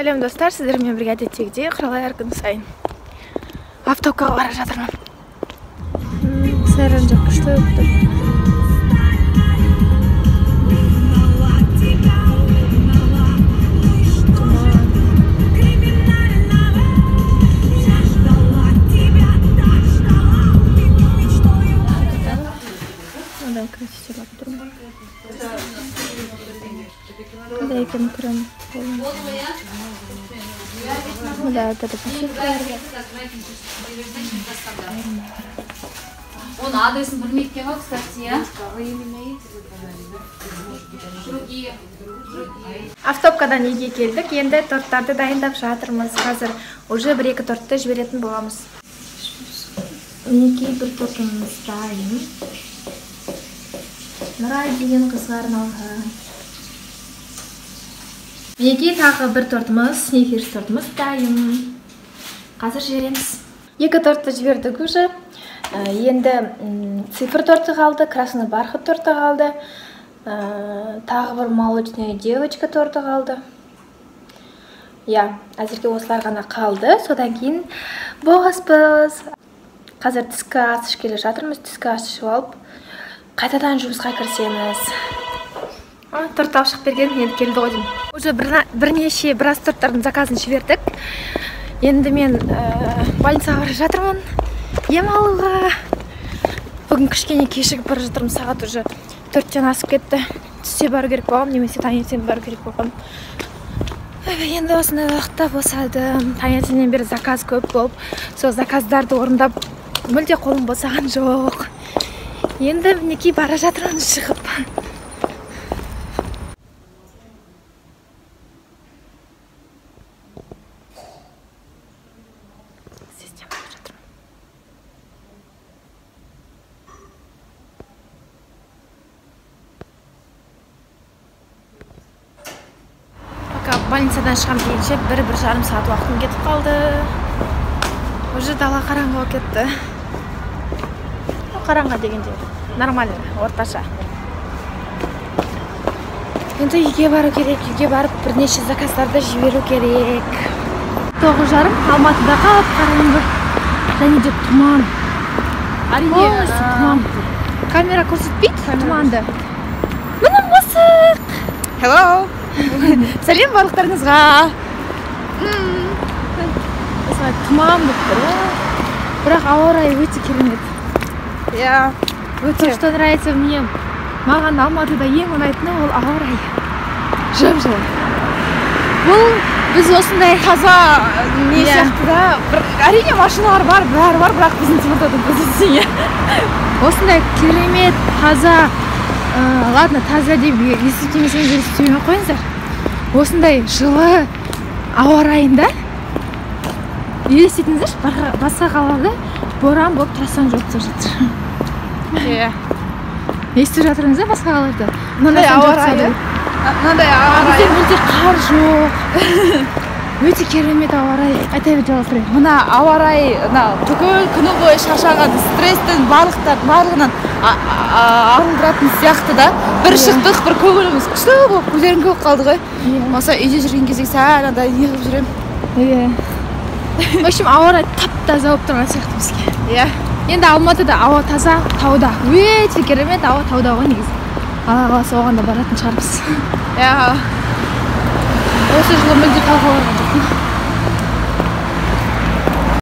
Сәлем достар, сіздермен бірге әдеттегідей құралай әр күн сайын автобусқа бара жатырмын. Сайран жақ күшті өтті. Надо красить лаптурм. Да, и там крем. Да, это посчитали. Он адресін білмейді ма, кстати, я? Автобускадан үйге келдік. Енді торттарды дайындап жатырмыз. Қазір уже 1-2 тортты жіберетін боламыз. Мінекей бір тортымыз дайын. Нұрай деген қызға арналған. Мінекей тағы бір тортымыз, сниферс тортымыз дайын. Қазір жібереміз. 2 тортты жібердік уже. Енді цифр торты қалды, красный бархат торты қалды. Тағы бір молочная девочка торты қалды. Әзірге осылар ғана қалды. Содан кейін боғаспыз. Қазір түскі ас ішкелі жатырмыз. Түскі ас ішіп алып, қайтадан жұмысқа кірісеміз. Торт алып шығып берген, енді келді ғой деймін. Уже біраз торттардың заказын жібердік. Енді мен больницаға бара жатырмын. Ем алуға. Бүгін кішкене кешігіп бара жатырмын. Сағат уже 4-тен асып кетті. Түсте бару керек болғам, немесе таңертең бару керек болғам. Енді осындай уақытта босады. Таңертеңнен бері заказ көп болып, сол заказдарды орындап мүлде қолым босаған жоқ. Енді мінекей бара жатырмын шығып. Больницадан шығам дейінше 1-1,5 сағат уақытым кетіп қалды. Уже дала қараңғы болып кетті. Қараңғы дегенде нормально, орташа. Енді үйге бару керек, үйге барып бірнеше заказдарды жіберу керек. 9:30 Алматыда қалып қараңғы. Және де тұман. Әрине, тұман. Камера көрсетпейді тұманды. Міне мысық. Hello. Сәлем барлықтарыңызға. Тұман болып тұр. Бірақ ауа райы өте керемет. Өте. Что нравится мне? Маған Алматыда ең ұнайтыны ол ауа райы. Жым-жылы. Бұл біз осындай таза не сияқты да. Әрине машиналар бар, бәрі бар, бірақ біздің Теміртаудың позиция. Осындай керемет, таза. Ладно, таза деп естімесеңіз естімей қойыңыздар. Осындай жылы ауа райында елестетіңіздер, басқа қалада боран болып тұрасан жоқ деп жатыр. Естіп жатырыңыз басқа қаларда? Мынандай ауа райы. Бізде мүлде қар жоқ. Өте керемет ауа райы. Айта бер жалғастырайын. Мына ауа райы, бүкіл күні бойы шаршаған, стресстен барлығынан арылдыратын сияқты да. Бір шықтық, бір көңіліміз күшті болып, көздерің көп қалды ғой. Маса үйде жүрген кезде сәл андай не қылып жүрем. В общем, ауа райы тап-таза болып тұрған сияқты бізге. Енді Алматыда ауа таза, тауда. Өте керемет ауа тауда ғой негізі. Алла қаласа оған да баратын шығармыз. Осы жылы мүлде талқыларға жоқпын.